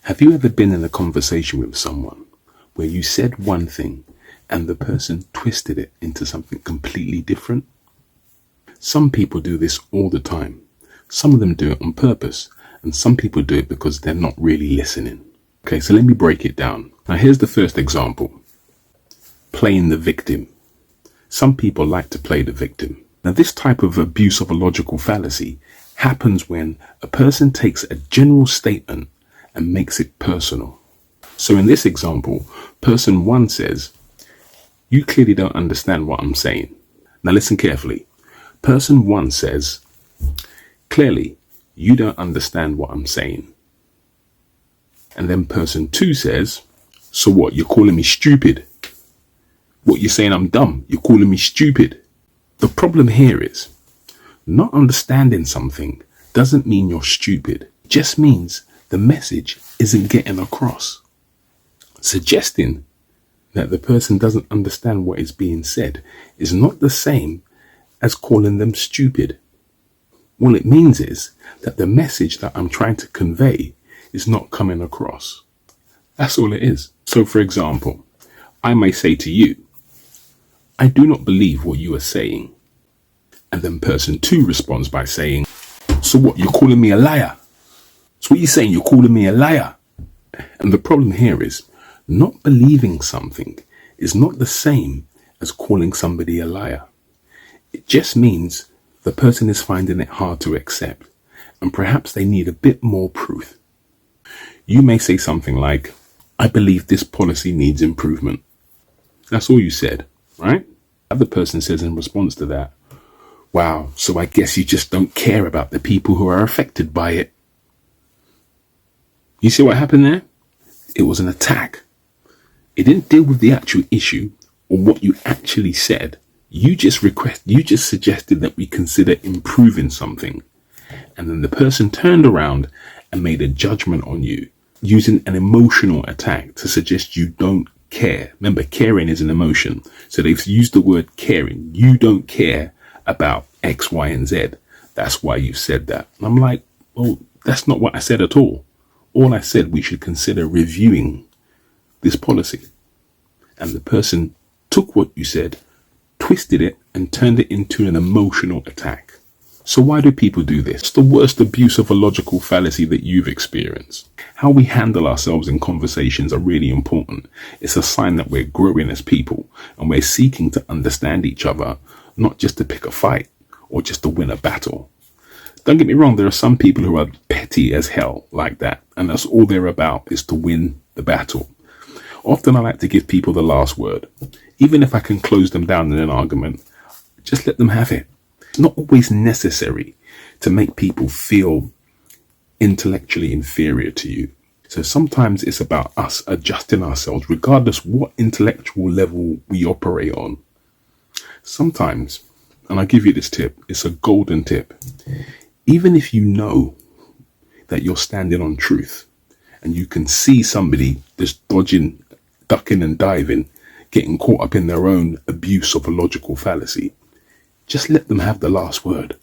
Have you ever been in a conversation with someone where you said one thing and the person twisted it into something completely different? Some people do this all the time. Some of them do it on purpose, and some people do it because they're not really listening. Okay, so let me break it down. Now, here's the first example. Playing the victim. Some people like to play the victim. Now, this type of abuse of a logical fallacy happens when a person takes a general statement and makes it personal. So in this example, person one says, "You clearly don't understand what I'm saying." Now listen carefully. Person one says, "Clearly, you don't understand what I'm saying." And then person two says, "So what, you're calling me stupid? What, you're saying I'm dumb? You're calling me stupid?" The problem here is, not understanding something doesn't mean you're stupid. It just means the message isn't getting across. Suggesting that the person doesn't understand what is being said is not the same as calling them stupid. What it means is that the message that I'm trying to convey is not coming across. That's all it is. So for example, I may say to you, "I do not believe what you are saying." And then person two responds by saying, "So what, you're calling me a liar? So what are you saying? You're calling me a liar?" And the problem here is, not believing something is not the same as calling somebody a liar. It just means the person is finding it hard to accept, and perhaps they need a bit more proof. You may say something like, "I believe this policy needs improvement." That's all you said, right? The other person says in response to that, "Wow, so I guess you just don't care about the people who are affected by it." You see what happened there? It was an attack. It didn't deal with the actual issue or what you actually said. You just suggested that we consider improving something. And then the person turned around and made a judgment on you using an emotional attack to suggest you don't care. Remember, caring is an emotion. So they've used the word caring. You don't care about X, Y, and Z. That's why you've said that. And I'm like, well, that's not what I said at all. All I said, we should consider reviewing this policy. And the person took what you said, twisted it, and turned it into an emotional attack. So why do people do this? It's the worst abuse of a logical fallacy that you've experienced. How we handle ourselves in conversations are really important. It's a sign that we're growing as people and we're seeking to understand each other, not just to pick a fight or just to win a battle. Don't get me wrong, there are some people who are petty as hell like that, and that's all they're about, is to win the battle. Often I like to give people the last word. Even if I can close them down in an argument, just let them have it. It's not always necessary to make people feel intellectually inferior to you. So sometimes it's about us adjusting ourselves, regardless what intellectual level we operate on. Sometimes, and I'll give you this tip, it's a golden tip. Even if you know that you're standing on truth and you can see somebody just dodging, ducking and diving, getting caught up in their own abuse of a logical fallacy, just let them have the last word.